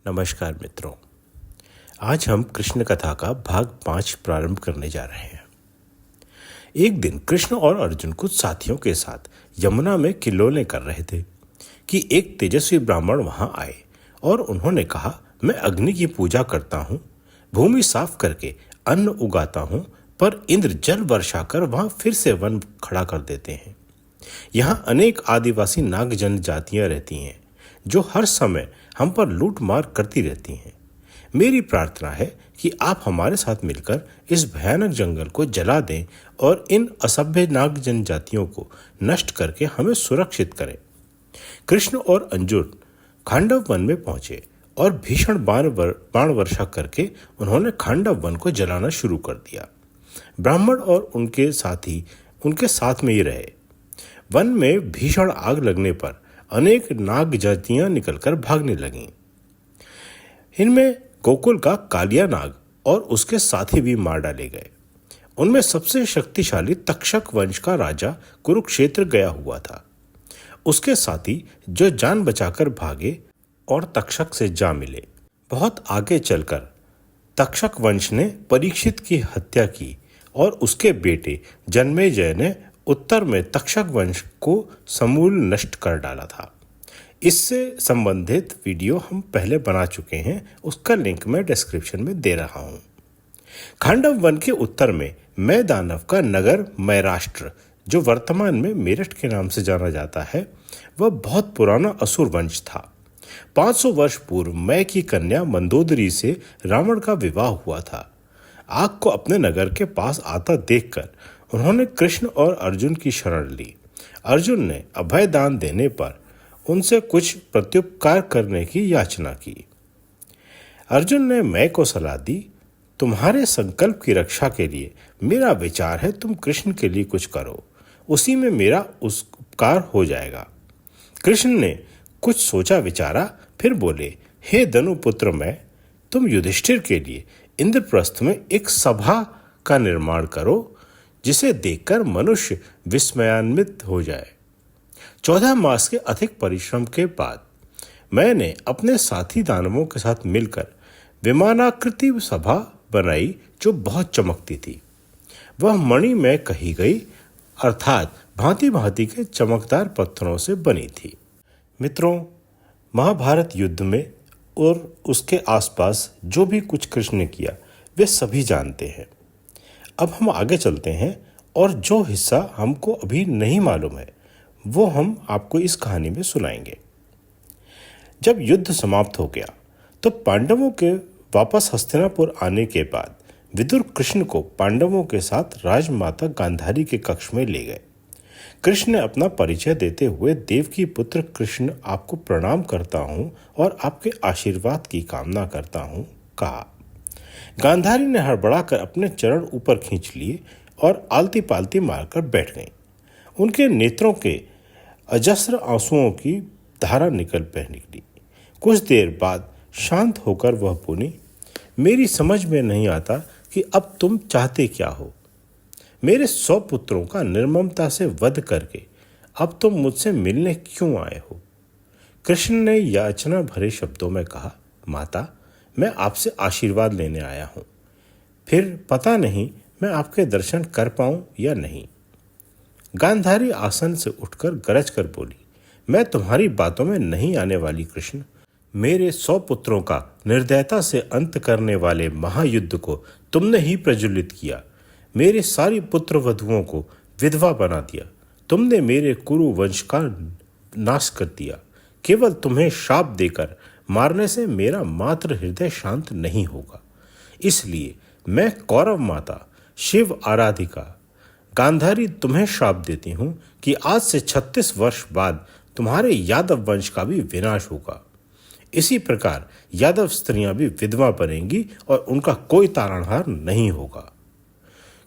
नमस्कार मित्रों, आज हम कृष्ण कथा का भाग 5 प्रारंभ करने जा रहे हैं। एक दिन कृष्ण और अर्जुन कुछ साथियों के साथ यमुना में किल्लोलें कर रहे थे कि एक तेजस्वी ब्राह्मण वहां आए और उन्होंने कहा, मैं अग्नि की पूजा करता हूं, भूमि साफ करके अन्न उगाता हूं, पर इंद्र जल वर्षा कर वहां फिर से वन खड़ा कर देते हैं। यहाँ अनेक आदिवासी नाग जनजातियां रहती हैं जो हर समय हम पर लूट मार करती रहती हैं। मेरी प्रार्थना है कि आप हमारे साथ मिलकर इस भयानक जंगल को जला दें और इन असभ्य नाग जनजातियों को नष्ट करके हमें सुरक्षित करें। कृष्ण और अर्जुन खांडव वन में पहुंचे और भीषण बाण वर्षा करके उन्होंने खांडव वन को जलाना शुरू कर दिया। ब्राह्मण और उनके साथी उनके साथ में ही रहे। वन में भीषण आग लगने पर अनेक नाग जातियां निकलकर भागने लगीं। इनमें गोकुल का कालिया नाग और उसके साथी भी मार डाले गए। उनमें सबसे शक्तिशाली तक्षक वंश का राजा कुरुक्षेत्र गया हुआ था। उसके साथी जो जान बचाकर भागे और तक्षक से जा मिले। बहुत आगे चलकर तक्षक वंश ने परीक्षित की हत्या की और उसके बेटे जन्मेजय ने उत्तर में तक्षक वंश को समूल नष्ट कर डाला था। इससे संबंधित वीडियो हम पहले बना चुके हैं, उसका लिंक मैं डिस्क्रिप्शन में दे रहा हूं। खांडव वन के उत्तर में मय दानव का नगर मैराष्ट्र, जो वर्तमान में मेरठ के नाम से जाना जाता है, वह बहुत पुराना असुर वंश था। 500 वर्ष पूर्व मय की कन्या मंदोदरी से रावण का विवाह हुआ था। आग को अपने नगर के पास आता देखकर उन्होंने कृष्ण और अर्जुन की शरण ली। अर्जुन ने अभय दान देने पर उनसे कुछ प्रत्युपकार करने की याचना की। अर्जुन ने मय को सलाह दी, तुम्हारे संकल्प की रक्षा के लिए मेरा विचार है तुम कृष्ण के लिए कुछ करो, उसी में मेरा उपकार हो जाएगा। कृष्ण ने कुछ सोचा विचारा, फिर बोले, हे धनुपुत्र मय, तुम युधिष्ठिर के लिए इंद्रप्रस्थ में एक सभा का निर्माण करो जिसे देखकर मनुष्य विस्मयान्वित हो जाए। 14 मास के अधिक परिश्रम के बाद मैंने अपने साथी दानवों के साथ मिलकर विमानाकृति सभा बनाई जो बहुत चमकती थी। वह मणि में कही गई, अर्थात भांति भांति के चमकदार पत्थरों से बनी थी। मित्रों, महाभारत युद्ध में और उसके आसपास जो भी कुछ कृष्ण ने किया वे सभी जानते हैं। अब हम आगे चलते हैं और जो हिस्सा हमको अभी नहीं मालूम है वो हम आपको इस कहानी में सुनाएंगे। जब युद्ध समाप्त हो गया तो पांडवों के वापस हस्तिनापुर आने के बाद विदुर कृष्ण को पांडवों के साथ राजमाता गांधारी के कक्ष में ले गए। कृष्ण ने अपना परिचय देते हुए, देवकी पुत्र कृष्ण, आपको प्रणाम करता हूं और आपके आशीर्वाद की कामना करता हूं, कहा। गांधारी ने हड़बड़ाकर अपने चरण ऊपर खींच लिए और आलती पालती मारकर बैठ गईं। उनके नेत्रों के अजस्र आंसुओं की धारा निकली। कुछ देर बाद शांत होकर वह बोली, मेरी समझ में नहीं आता कि अब तुम चाहते क्या हो। मेरे 100 पुत्रों का निर्ममता से वध करके अब तुम मुझसे मिलने क्यों आए हो। कृष्ण ने याचना भरे शब्दों में कहा, माता, मैं आपसे आशीर्वाद लेने आया हूं, फिर पता नहीं मैं आपके दर्शन कर पाऊं या नहीं। गांधारी आसन से उठकर गरज कर बोली, मैं तुम्हारी बातों में नहीं आने वाली कृष्ण। मेरे 100 पुत्रों का निर्दयता से अंत करने वाले महायुद्ध को तुमने ही प्रज्वलित किया। मेरे सारी पुत्र वधुओं को विधवा बना दिया। तुमने मेरे कुरु वंश का नाश कर दिया। केवल तुम्हें शाप देकर मारने से मेरा मात्र हृदय शांत नहीं होगा। इसलिए मैं कौरव माता, शिव आराधिका गांधारी तुम्हें श्राप देती हूं कि आज से 36 वर्ष बाद तुम्हारे यादव वंश का भी विनाश होगा। इसी प्रकार यादव स्त्रियां भी विधवा बनेंगी और उनका कोई तारणहार नहीं होगा।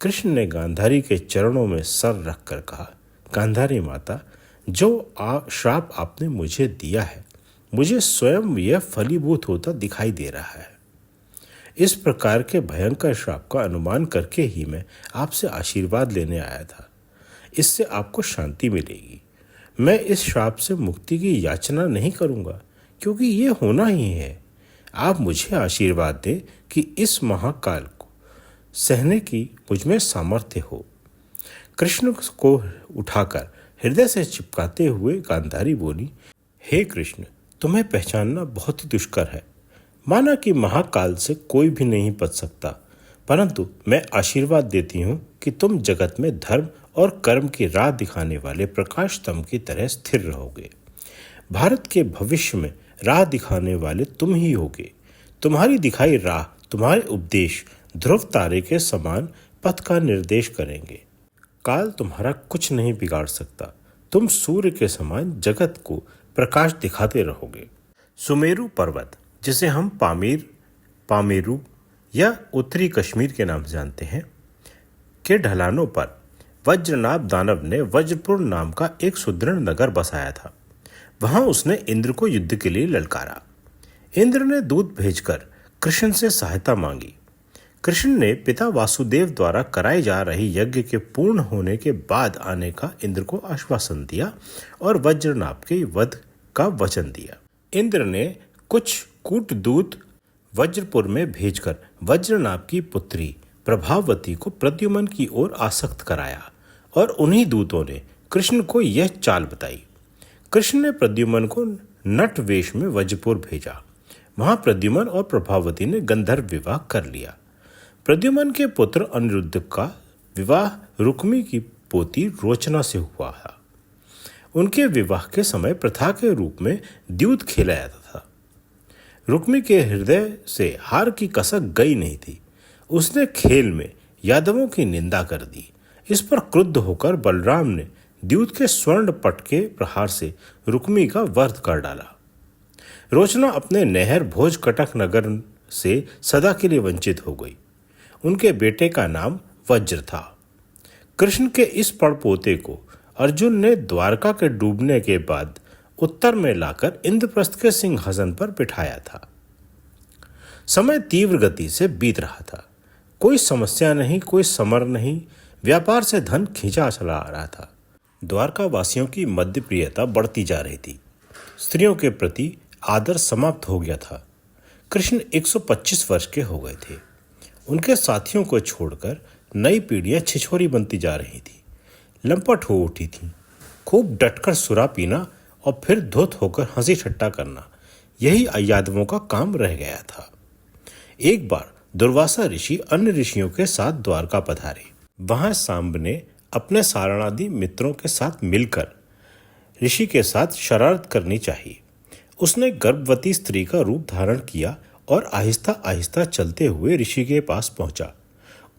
कृष्ण ने गांधारी के चरणों में सर रखकर कहा, गांधारी माता, जो श्राप आपने मुझे दिया है, मुझे स्वयं यह फलीभूत होता दिखाई दे रहा है। इस प्रकार के भयंकर श्राप का अनुमान करके ही मैं आपसे आशीर्वाद लेने आया था। इससे आपको शांति मिलेगी। मैं इस श्राप से मुक्ति की याचना नहीं करूंगा, क्योंकि ये होना ही है। आप मुझे आशीर्वाद दें कि इस महाकाल को सहने की मुझ में सामर्थ्य हो। कृष्ण को उठाकर हृदय से चिपकाते हुए गांधारी बोली, हे कृष्ण, तुम्हें पहचानना बहुत ही दुष्कर है। माना कि महाकाल से कोई भी नहीं बच सकता, परंतु मैं आशीर्वाद देती हूँ कि तुम जगत में धर्म और कर्म की राह दिखाने वाले प्रकाश स्तंभ की तरह स्थिर रहोगे। भारत के भविष्य में राह दिखाने वाले तुम ही होगे। तुम्हारी दिखाई राह, तुम्हारे उपदेश ध्रुव तारे के समान पथ का निर्देश करेंगे। काल तुम्हारा कुछ नहीं बिगाड़ सकता। तुम सूर्य के समान जगत को प्रकाश दिखाते रहोगे। सुमेरु पर्वत, जिसे हम पामेरु या उत्तरी कश्मीर के नाम से जानते हैं, के ढलानों पर वज्रनाभ दानव ने वज्रपुर नाम का एक सुदृढ़ नगर बसाया था। वहां उसने इंद्र को युद्ध के लिए ललकारा। इंद्र ने दूत भेजकर कृष्ण से सहायता मांगी। कृष्ण ने पिता वासुदेव द्वारा कराई जा रही यज्ञ के पूर्ण होने के बाद आने का इंद्र को आश्वासन दिया और वज्रनाभ के वध का वचन दिया। इंद्र ने कुछ कूटदूत वज्रपुर में भेजकर वज्रनाभ की पुत्री प्रभावती को प्रद्युम्न की ओर आसक्त कराया और उन्हीं दूतों ने कृष्ण को यह चाल बताई। कृष्ण ने प्रद्युम्न को नट वेश में वज्रपुर भेजा। वहां प्रद्युम्न और प्रभावती ने गंधर्व विवाह कर लिया। प्रद्युम्न के पुत्र अनिरुद्ध का विवाह रुक्मी की पोती रोचना से हुआ था। उनके विवाह के समय प्रथा के रूप में द्यूत खेला जाता था। रुक्मी के हृदय से हार की कसक गई नहीं थी। उसने खेल में यादवों की निंदा कर दी। इस पर क्रुद्ध होकर बलराम ने द्यूत के स्वर्ण पट के प्रहार से रुक्मी का वध कर डाला। रोचना अपने नहर भोज कटक नगर से सदा के लिए वंचित हो गई। उनके बेटे का नाम वज्र था। कृष्ण के इस पड़पोते को अर्जुन ने द्वारका के डूबने के बाद उत्तर में लाकर इंद्रप्रस्थ के सिंहासन पर बिठाया था। समय तीव्र गति से बीत रहा था। कोई समस्या नहीं, कोई समर नहीं। व्यापार से धन खींचा चला आ रहा था। द्वारका वासियों की मद्य प्रियता बढ़ती जा रही थी। स्त्रियों के प्रति आदर समाप्त हो गया था। कृष्ण 125 वर्ष के हो गए थे। उनके साथियों को छोड़कर नई पीढ़ियां छिछोरी बनती जा रही थी, लंपट हो उठी थी। खूब डटकर सुरा पीना और फिर धुत होकर हंसी ठट्टा करना, यही यादवों का काम रह गया था। एक बार दुर्वासा ऋषि अन्य ऋषियों के साथ द्वारका पधारे। वहां सांब ने अपने सारणादि मित्रों के साथ मिलकर ऋषि के साथ शरारत करनी चाहिए। उसने गर्भवती स्त्री का रूप धारण किया और आहिस्ता आहिस्ता चलते हुए ऋषि के पास पहुंचा।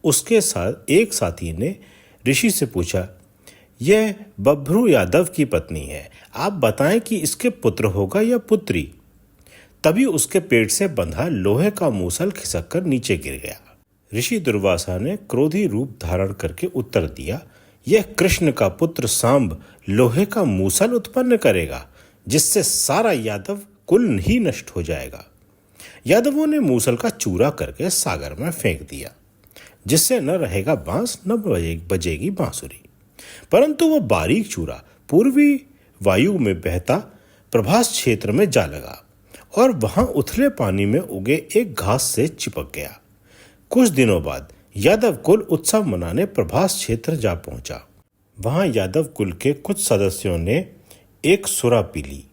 उसके साथ एक साथी ने ऋषि से पूछा, यह बभ्रू यादव की पत्नी है, आप बताएं कि इसके पुत्र होगा या पुत्री। तभी उसके पेट से बंधा लोहे का मूसल खिसक कर नीचे गिर गया। ऋषि दुर्वासा ने क्रोधी रूप धारण करके उत्तर दिया, यह कृष्ण का पुत्र सांब लोहे का मूसल उत्पन्न करेगा, जिससे सारा यादव कुल ही नष्ट हो जाएगा। यादवों ने मूसल का चूरा करके सागर में फेंक दिया, जिससे न रहेगा बांस न बजेगी बांसुरी। परंतु वह बारीक चूरा पूर्वी वायु में बहता प्रभास क्षेत्र में जा लगा और वहां उथले पानी में उगे एक घास से चिपक गया। कुछ दिनों बाद यादव कुल उत्सव मनाने प्रभास क्षेत्र जा पहुंचा। वहां यादव कुल के कुछ सदस्यों ने एक सुरा पी ली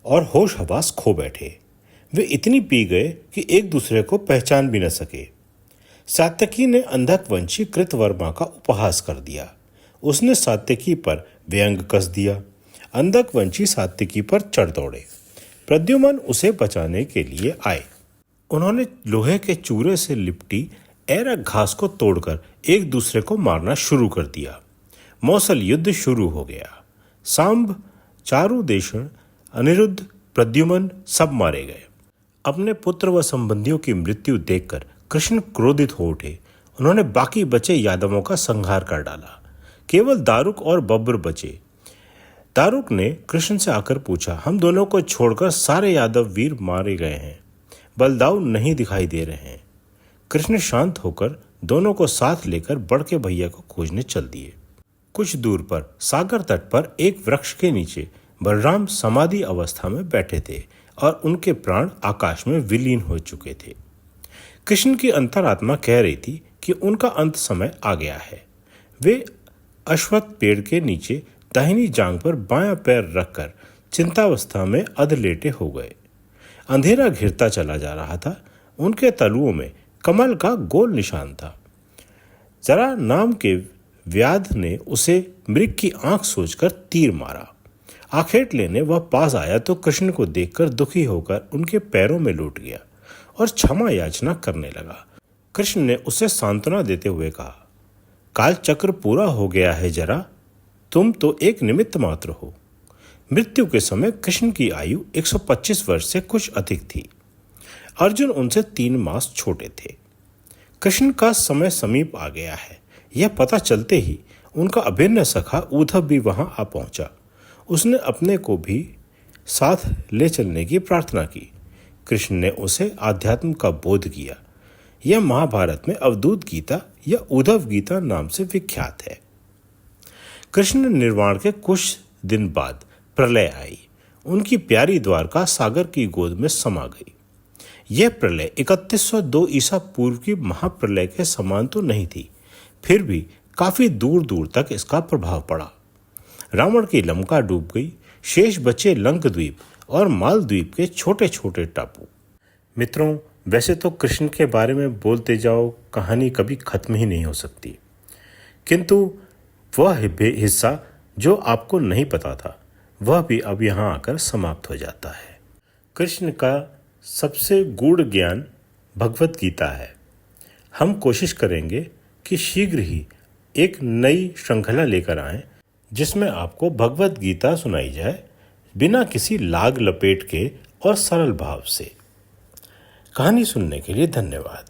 और होश हवास खो बैठे। वे इतनी पी गए कि एक दूसरे को पहचान भी न सके। सात्यकी ने अंधकवंशी कृतवर्मा का उपहास कर दिया। उसने सात्यकी पर व्यंग कस दिया। अंधकवंशी सात्यकी पर चढ़ दौड़े। प्रद्युम्न उसे बचाने के लिए आए। उन्होंने लोहे के चूरे से लिपटी ऐरक घास को तोड़कर एक दूसरे को मारना शुरू कर दिया। मौसल युद्ध शुरू हो गया। सांब, चारुदेशन, अनिरुद्ध, प्रद्युम्न सब मारे गए। अपने पुत्र व संबंधियों की मृत्यु देखकर कृष्ण क्रोधित हो उठे। उन्होंने बाकी बचे यादवों का संहार कर डाला। केवल दारुक और बब्र बचे। दारुक ने कृष्ण से आकर पूछा, हम दोनों को छोड़कर सारे यादव वीर मारे गए हैं, बलदाऊ नहीं दिखाई दे रहे हैं। कृष्ण शांत होकर दोनों को साथ लेकर बड़ के भैया को खोजने चल दिए। कुछ दूर पर सागर तट पर एक वृक्ष के नीचे बलराम समाधि अवस्था में बैठे थे और उनके प्राण आकाश में विलीन हो चुके थे। कृष्ण की अंतरात्मा कह रही थी कि उनका अंत समय आ गया है। वे अश्वत्थ पेड़ के नीचे दाहिनी जांघ पर बायां पैर रखकर चिंतावस्था में अधलेटे हो गए। अंधेरा घिरता चला जा रहा था। उनके तलुओं में कमल का गोल निशान था। जरा नाम के व्याध ने उसे मृग की आंख सोचकर तीर मारा। आखेट लेने वह पास आया तो कृष्ण को देखकर दुखी होकर उनके पैरों में लौट गया और क्षमा याचना करने लगा। कृष्ण ने उसे सांत्वना देते हुए कहा, काल चक्र पूरा हो गया है, जरा तुम तो एक निमित्त मात्र हो। मृत्यु के समय कृष्ण की आयु 125 वर्ष से कुछ अधिक थी। अर्जुन उनसे 3 मास छोटे थे। कृष्ण का समय समीप आ गया है, यह पता चलते ही उनका अभिन्न सखा उद्धव भी वहां आ पहुंचा। उसने अपने को भी साथ ले चलने की प्रार्थना की। कृष्ण ने उसे आध्यात्म का बोध किया। यह महाभारत में अवधूत गीता या उद्धव गीता नाम से विख्यात है। कृष्ण निर्वाण के कुछ दिन बाद प्रलय आई। उनकी प्यारी द्वारका सागर की गोद में समा गई। यह प्रलय 3102 ईसा पूर्व की महाप्रलय के समान तो नहीं थी, फिर भी काफी दूर दूर तक इसका प्रभाव पड़ा। रावण की लंका डूब गई। शेष बचे लंक द्वीप और मालद्वीप के छोटे छोटे टापू। मित्रों, वैसे तो कृष्ण के बारे में बोलते जाओ, कहानी कभी खत्म ही नहीं हो सकती, किंतु वह हिस्सा जो आपको नहीं पता था वह भी अब यहाँ आकर समाप्त हो जाता है। कृष्ण का सबसे गूढ़ ज्ञान भगवत गीता है। हम कोशिश करेंगे कि शीघ्र ही एक नई श्रृंखला लेकर आएं जिसमें आपको भगवत गीता सुनाई जाए बिना किसी लाग लपेट के और सरल भाव से। कहानी सुनने के लिए धन्यवाद।